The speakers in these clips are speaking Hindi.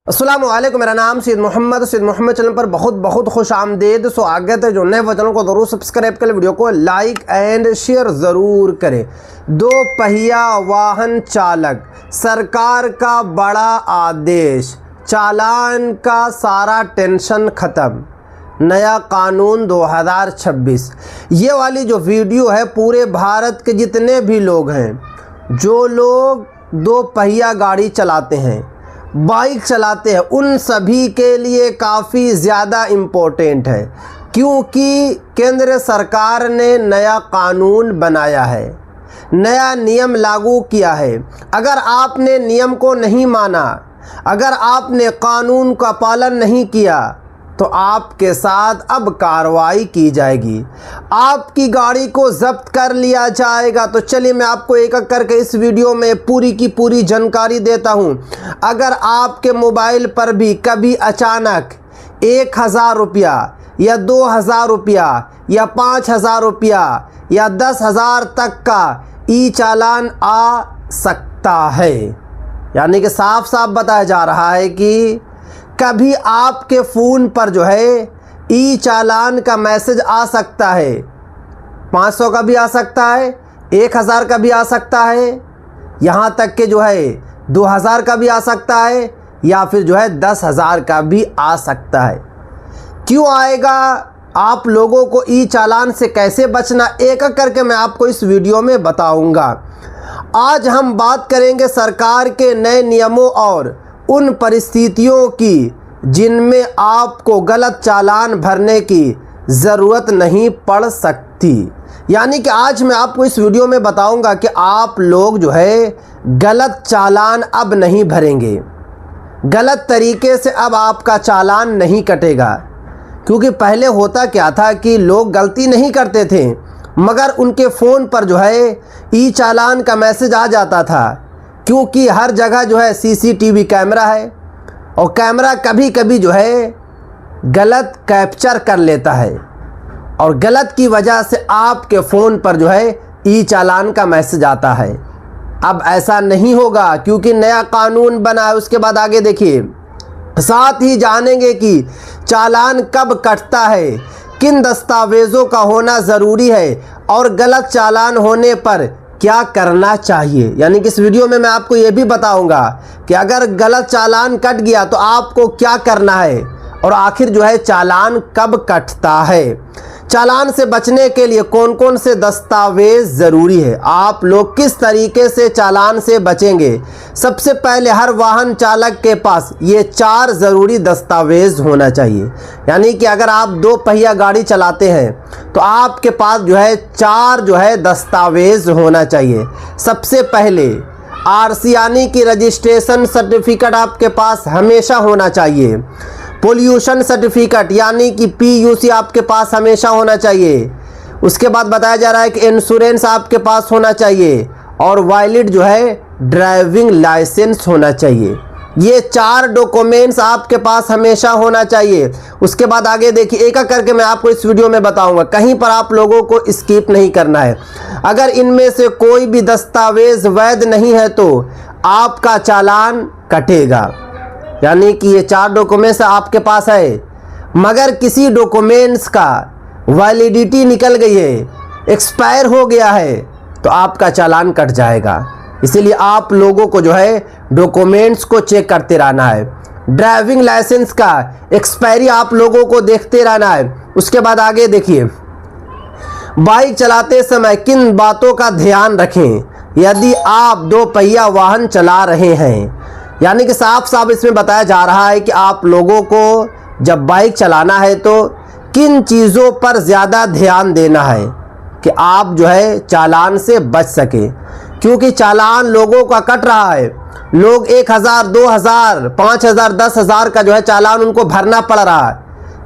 अस्सलाम वालेकुम, मेरा नाम सैयद मोहम्मद चैनल पर बहुत बहुत खुश आमदीद। स्वागत है। जो नए चैनल को ज़रूर सब्सक्राइब करें, वीडियो को लाइक एंड शेयर ज़रूर करें। दो पहिया वाहन चालक, सरकार का बड़ा आदेश, चालान का सारा टेंशन ख़त्म, नया कानून 2026। ये वाली जो वीडियो है पूरे भारत के जितने भी लोग हैं, जो लोग दो पहिया गाड़ी चलाते हैं, बाइक चलाते हैं, उन सभी के लिए काफ़ी ज़्यादा इम्पोर्टेंट है, क्योंकि केंद्र सरकार ने नया कानून बनाया है, नया नियम लागू किया है। अगर आपने नियम को नहीं माना, अगर आपने कानून का पालन नहीं किया, तो आपके साथ अब कार्रवाई की जाएगी, आपकी गाड़ी को जब्त कर लिया जाएगा। तो चलिए मैं आपको एक एक करके इस वीडियो में पूरी की पूरी जानकारी देता हूं। अगर आपके मोबाइल पर भी कभी अचानक 1000 रुपया या 2000 रुपया या 5000 रुपया या 10,000 तक का ई चालान आ सकता है, यानी कि साफ साफ बताया जा रहा है कि कभी आपके फ़ोन पर जो है ई चालान का मैसेज आ सकता है। 500 का भी आ सकता है, 1000 का भी आ सकता है, यहाँ तक के जो है 2000 का भी आ सकता है, या फिर जो है 10,000 का भी आ सकता है। क्यों आएगा, आप लोगों को ई चालान से कैसे बचना, एक एक करके मैं आपको इस वीडियो में बताऊंगा। आज हम बात करेंगे सरकार के नए नियमों और उन परिस्थितियों की जिनमें आपको गलत चालान भरने की ज़रूरत नहीं पड़ सकती। यानी कि आज मैं आपको इस वीडियो में बताऊंगा कि आप लोग जो है गलत चालान अब नहीं भरेंगे, गलत तरीके से अब आपका चालान नहीं कटेगा। क्योंकि पहले होता क्या था कि लोग गलती नहीं करते थे, मगर उनके फ़ोन पर जो है ई चालान का मैसेज आ जाता था, क्योंकि हर जगह जो है सीसीटीवी कैमरा है, और कैमरा कभी कभी जो है गलत कैप्चर कर लेता है, और गलत की वजह से आपके फ़ोन पर जो है ई चालान का मैसेज आता है। अब ऐसा नहीं होगा, क्योंकि नया कानून बना है। उसके बाद आगे देखिए, साथ ही जानेंगे कि चालान कब कटता है, किन दस्तावेज़ों का होना ज़रूरी है, और गलत चालान होने पर क्या करना चाहिए। यानी कि इस वीडियो में मैं आपको ये भी बताऊंगा कि अगर गलत चालान कट गया तो आपको क्या करना है, और आखिर जो है चालान कब कटता है, चालान से बचने के लिए कौन कौन से दस्तावेज़ ज़रूरी है, आप लोग किस तरीके से चालान से बचेंगे। सबसे पहले हर वाहन चालक के पास ये 4 ज़रूरी दस्तावेज़ होना चाहिए। यानी कि अगर आप दो पहिया गाड़ी चलाते हैं तो आपके पास जो है 4 जो है दस्तावेज़ होना चाहिए। सबसे पहले आरसी यानी कि रजिस्ट्रेशन सर्टिफिकेट आपके पास हमेशा होना चाहिए। पोल्यूशन सर्टिफिकेट यानी कि PUC आपके पास हमेशा होना चाहिए। उसके बाद बताया जा रहा है कि इंश्योरेंस आपके पास होना चाहिए, और वैलिड जो है ड्राइविंग लाइसेंस होना चाहिए। ये 4 डॉक्यूमेंट्स आपके पास हमेशा होना चाहिए। उसके बाद आगे देखिए, एक एक करके मैं आपको इस वीडियो में बताऊंगा, कहीं पर आप लोगों को स्किप नहीं करना है। अगर इनमें से कोई भी दस्तावेज वैध नहीं है तो आपका चालान कटेगा। यानी कि ये 4 डॉक्यूमेंट्स आपके पास है, मगर किसी डॉक्यूमेंट्स का वैलिडिटी निकल गई है, एक्सपायर हो गया है, तो आपका चालान कट जाएगा। इसीलिए आप लोगों को जो है डॉक्यूमेंट्स को चेक करते रहना है। ड्राइविंग लाइसेंस का एक्सपायरी आप लोगों को देखते रहना है। उसके बाद आगे देखिए, बाइक चलाते समय किन बातों का ध्यान रखें यदि आप दो पहिया वाहन चला रहे हैं। यानी कि साफ साफ इसमें बताया जा रहा है कि आप लोगों को जब बाइक चलाना है तो किन चीज़ों पर ज़्यादा ध्यान देना है कि आप जो है चालान से बच सके। क्योंकि चालान लोगों का कट रहा है, लोग 1000, 2000, 5000, 10,000 का जो है चालान उनको भरना पड़ रहा है,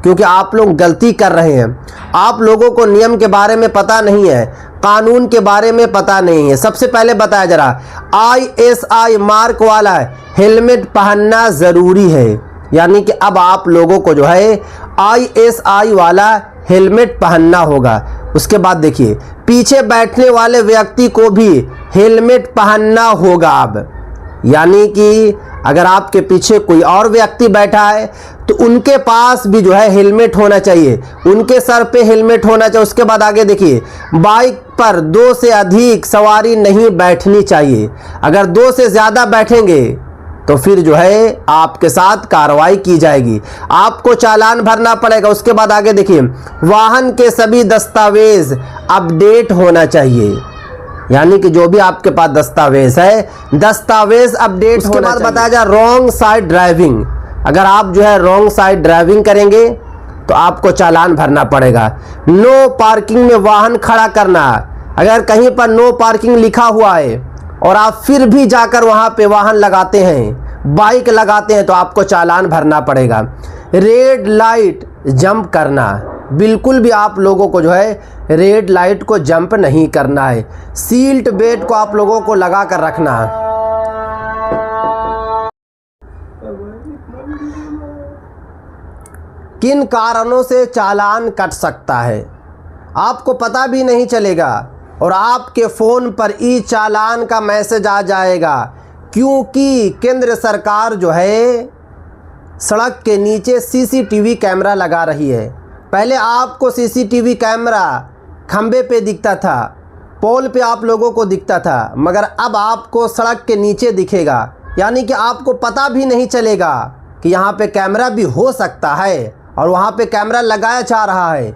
क्योंकि आप लोग गलती कर रहे हैं। आप लोगों को नियम के बारे में पता नहीं है, कानून के बारे में पता नहीं है। सबसे पहले बताया जा रहा ISI मार्क वाला हेलमेट पहनना ज़रूरी है। यानी कि अब आप लोगों को जो है ISI वाला हेलमेट पहनना होगा। उसके बाद देखिए, पीछे बैठने वाले व्यक्ति को भी हेलमेट पहनना होगा। अब यानी कि अगर आपके पीछे कोई और व्यक्ति बैठा है तो उनके पास भी जो है हेलमेट होना चाहिए, उनके सर पे हेलमेट होना चाहिए। उसके बाद आगे देखिए, बाइक पर 2 से अधिक सवारी नहीं बैठनी चाहिए। अगर 2 से ज़्यादा बैठेंगे तो फिर जो है आपके साथ कार्रवाई की जाएगी, आपको चालान भरना पड़ेगा। उसके बाद आगे देखिए, वाहन के सभी दस्तावेज अपडेट होना चाहिए, यानी कि जो भी आपके पास दस्तावेज है, दस्तावेज अपडेट होना चाहिए। उसके बाद बताया जाए रॉन्ग साइड ड्राइविंग, अगर आप जो है रॉन्ग साइड ड्राइविंग करेंगे तो आपको चालान भरना पड़ेगा। नो पार्किंग में वाहन खड़ा करना, अगर कहीं पर नो पार्किंग लिखा हुआ है और आप फिर भी जाकर वहां पे वाहन लगाते हैं, बाइक लगाते हैं, तो आपको चालान भरना पड़ेगा। रेड लाइट जंप करना, बिल्कुल भी आप लोगों को जो है रेड लाइट को जंप नहीं करना है। सीट बेल्ट को आप लोगों को लगा कर रखना है। किन कारणों से चालान कट सकता है आपको पता भी नहीं चलेगा और आपके फ़ोन पर ई चालान का मैसेज आ जाएगा, क्योंकि केंद्र सरकार जो है सड़क के नीचे सीसीटीवी कैमरा लगा रही है। पहले आपको सीसीटीवी कैमरा खंबे पे दिखता था, पोल पे आप लोगों को दिखता था, मगर अब आपको सड़क के नीचे दिखेगा, यानी कि आपको पता भी नहीं चलेगा कि यहाँ पे कैमरा भी हो सकता है और वहाँ पे कैमरा लगाया जा रहा है,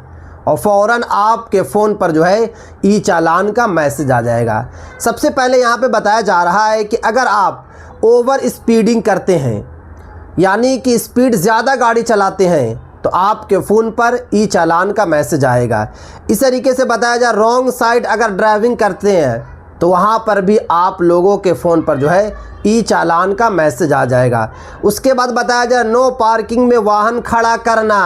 और फ़ौरन आपके फ़ोन पर जो है ई चालान का मैसेज आ जाएगा। सबसे पहले यहाँ पे बताया जा रहा है कि अगर आप ओवर स्पीडिंग करते हैं, यानी कि स्पीड ज़्यादा गाड़ी चलाते हैं, तो आपके फ़ोन पर ई चालान का मैसेज आएगा। इस तरीके से बताया जाए रॉन्ग साइड अगर ड्राइविंग करते हैं तो वहाँ पर भी आप लोगों के फ़ोन पर जो है ई चालान का मैसेज आ जाएगा। उसके बाद बताया जाए नो पार्किंग में वाहन खड़ा करना,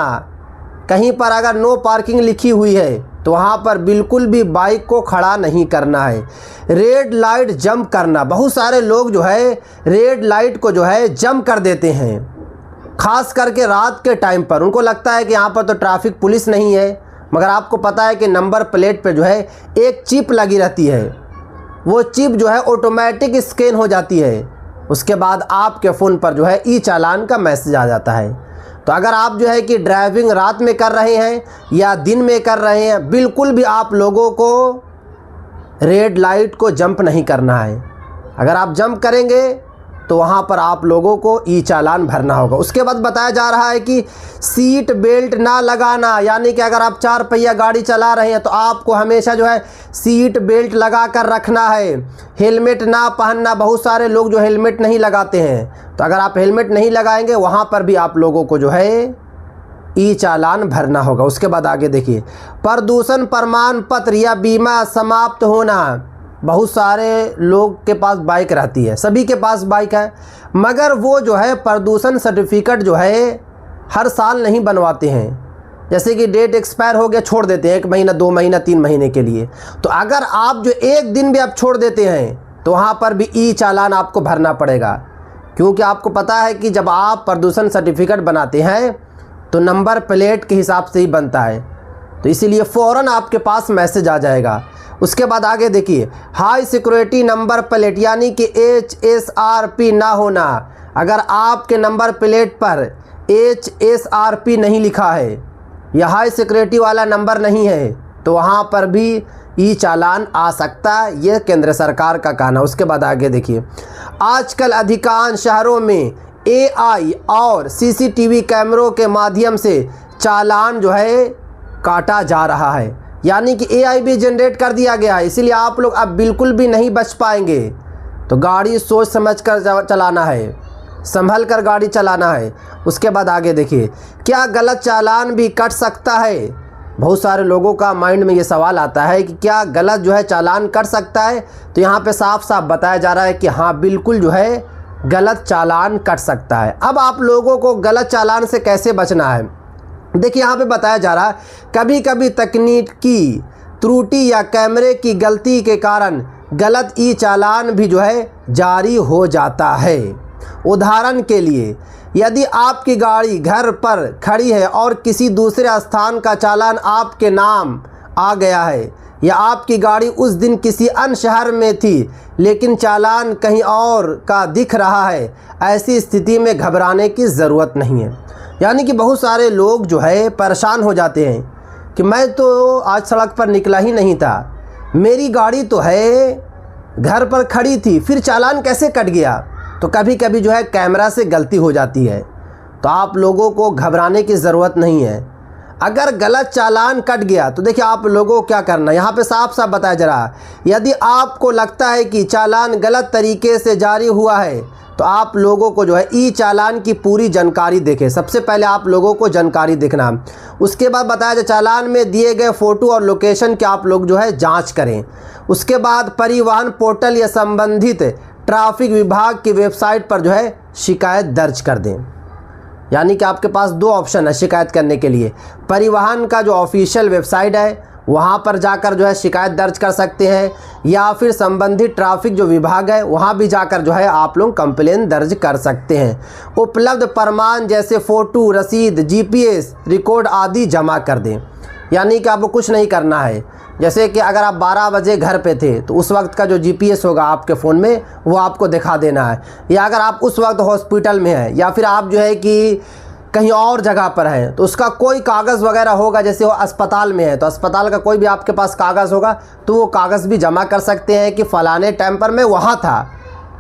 कहीं पर अगर नो पार्किंग लिखी हुई है तो वहाँ पर बिल्कुल भी बाइक को खड़ा नहीं करना है। रेड लाइट जंप करना, बहुत सारे लोग जो है रेड लाइट को जो है जंप कर देते हैं, खास करके रात के टाइम पर। उनको लगता है कि यहाँ पर तो ट्रैफिक पुलिस नहीं है, मगर आपको पता है कि नंबर प्लेट पे जो है एक चिप लगी रहती है, वो चिप जो है ऑटोमेटिक स्कैन हो जाती है, उसके बाद आपके फ़ोन पर जो है ई चालान का मैसेज आ जाता है। तो अगर आप जो है कि ड्राइविंग रात में कर रहे हैं या दिन में कर रहे हैं, बिल्कुल भी आप लोगों को रेड लाइट को जंप नहीं करना है। अगर आप जंप करेंगे तो वहाँ पर आप लोगों को ई चालान भरना होगा। उसके बाद बताया जा रहा है कि सीट बेल्ट ना लगाना, यानी कि अगर आप 4 पहिया गाड़ी चला रहे हैं तो आपको हमेशा जो है सीट बेल्ट लगा कर रखना है। हेलमेट ना पहनना, बहुत सारे लोग जो हेलमेट नहीं लगाते हैं, तो अगर आप हेलमेट नहीं लगाएंगे वहाँ पर भी आप लोगों को जो है ई चालान भरना होगा। उसके बाद आगे देखिए, प्रदूषण प्रमाण पत्र या बीमा समाप्त होना। बहुत सारे लोग के पास बाइक रहती है, सभी के पास बाइक है, मगर वो जो है प्रदूषण सर्टिफिकेट जो है हर साल नहीं बनवाते हैं। जैसे कि डेट एक्सपायर हो गया, छोड़ देते हैं 1 महीना 2 महीना 3 महीने के लिए। तो अगर आप जो एक दिन भी आप छोड़ देते हैं तो वहाँ पर भी ई चालान आपको भरना पड़ेगा, क्योंकि आपको पता है कि जब आप प्रदूषण सर्टिफिकेट बनाते हैं तो नंबर प्लेट के हिसाब से ही बनता है, तो इसीलिए फ़ौरन आपके पास मैसेज आ जाएगा। उसके बाद आगे देखिए, हाई सिक्योरिटी नंबर प्लेट, यानी कि HSRP ना होना। अगर आपके नंबर प्लेट पर HSRP नहीं लिखा है या हाई सिक्योरिटी वाला नंबर नहीं है तो वहाँ पर भी ई चालान आ सकता है, ये केंद्र सरकार का कहना। उसके बाद आगे देखिए, आजकल अधिकांश शहरों में AI और CCTV कैमरों के माध्यम से चालान जो है काटा जा रहा है, यानी कि AI भी जनरेट कर दिया गया है, इसीलिए आप लोग अब बिल्कुल भी नहीं बच पाएंगे। तो गाड़ी सोच समझ कर चलाना है, संभल कर गाड़ी चलाना है। उसके बाद आगे देखिए, क्या गलत चालान भी कट सकता है? बहुत सारे लोगों का माइंड में ये सवाल आता है कि क्या गलत जो है चालान कट सकता है? तो यहाँ पे साफ साफ बताया जा रहा है कि हाँ, बिल्कुल जो है गलत चालान कट सकता है। अब आप लोगों को गलत चालान से कैसे बचना है, देखिए यहाँ पे बताया जा रहा है, कभी कभी तकनीकी त्रुटि या कैमरे की गलती के कारण गलत ई चालान भी जो है जारी हो जाता है। उदाहरण के लिए, यदि आपकी गाड़ी घर पर खड़ी है और किसी दूसरे स्थान का चालान आपके नाम आ गया है, या आपकी गाड़ी उस दिन किसी अन्य शहर में थी लेकिन चालान कहीं और का दिख रहा है, ऐसी स्थिति में घबराने की ज़रूरत नहीं है। यानी कि बहुत सारे लोग जो है परेशान हो जाते हैं कि मैं तो आज सड़क पर निकला ही नहीं था, मेरी गाड़ी तो है घर पर खड़ी थी, फिर चालान कैसे कट गया। तो कभी कभी जो है कैमरा से गलती हो जाती है, तो आप लोगों को घबराने की ज़रूरत नहीं है। अगर गलत चालान कट गया तो देखिए आप लोगों को क्या करना है, यहाँ पे साफ साफ बताया जा रहा है। यदि आपको लगता है कि चालान गलत तरीके से जारी हुआ है तो आप लोगों को जो है ई चालान की पूरी जानकारी देखें। सबसे पहले आप लोगों को जानकारी देखना, उसके बाद बताया जाए चालान में दिए गए फ़ोटो और लोकेशन की आप लोग जो है जांच करें। उसके बाद परिवहन पोर्टल या संबंधित ट्रैफिक विभाग की वेबसाइट पर जो है शिकायत दर्ज कर दें। यानी कि आपके पास दो ऑप्शन है शिकायत करने के लिए। परिवहन का जो ऑफिशियल वेबसाइट है वहाँ पर जाकर जो है शिकायत दर्ज कर सकते हैं, या फिर संबंधित ट्रैफिक जो विभाग है वहाँ भी जाकर जो है आप लोग कंप्लेन दर्ज कर सकते हैं। उपलब्ध प्रमाण जैसे फ़ोटो, रसीद, जीपीएस रिकॉर्ड आदि जमा कर दें। यानी कि आपको कुछ नहीं करना है, जैसे कि अगर आप 12 बजे घर पे थे तो उस वक्त का जो जीपीएस होगा आपके फ़ोन में वो आपको दिखा देना है। या अगर आप उस वक्त हॉस्पिटल में हैं या फिर आप जो है कि कहीं और जगह पर हैं तो उसका कोई कागज़ वगैरह होगा, जैसे वो अस्पताल में है तो अस्पताल का कोई भी आपके पास कागज़ होगा तो वो कागज़ भी जमा कर सकते हैं कि फ़लाने टाइम पर मैं वहाँ था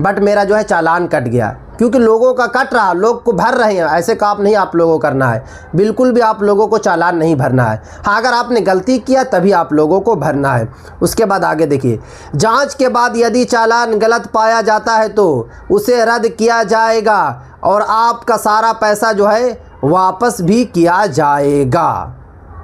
बट मेरा जो है चालान कट गया। क्योंकि लोगों का कट रहा, लोग को भर रहे हैं, ऐसे काम नहीं आप लोगों को करना है, बिल्कुल भी आप लोगों को चालान नहीं भरना है। हाँ, अगर आपने गलती किया तभी आप लोगों को भरना है। उसके बाद आगे देखिए, जांच के बाद यदि चालान गलत पाया जाता है तो उसे रद्द किया जाएगा और आपका सारा पैसा जो है वापस भी किया जाएगा।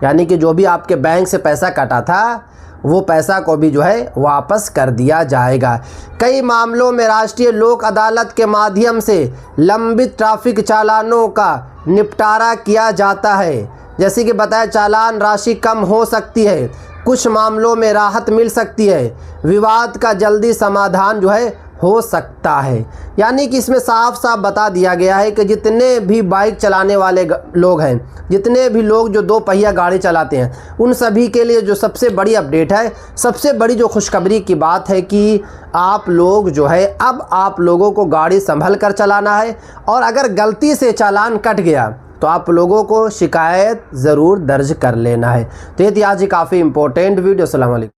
यानी कि जो भी आपके बैंक से पैसा कटा था वो पैसा को भी जो है वापस कर दिया जाएगा। कई मामलों में राष्ट्रीय लोक अदालत के माध्यम से लंबित ट्रैफिक चालानों का निपटारा किया जाता है। जैसे कि बताया, चालान राशि कम हो सकती है, कुछ मामलों में राहत मिल सकती है, विवाद का जल्दी समाधान जो है हो सकता है। यानी कि इसमें साफ साफ बता दिया गया है कि जितने भी बाइक चलाने वाले लोग हैं, जितने भी लोग जो 2 पहिया गाड़ी चलाते हैं, उन सभी के लिए जो सबसे बड़ी अपडेट है, सबसे बड़ी जो खुशखबरी की बात है कि आप लोग जो है अब आप लोगों को गाड़ी संभल कर चलाना है और अगर गलती से चालान कट गया तो आप लोगों को शिकायत ज़रूर दर्ज कर लेना है। तो ये थी आज काफ़ी इंपॉर्टेंट वीडियो। अस्सलाम वालेकुम।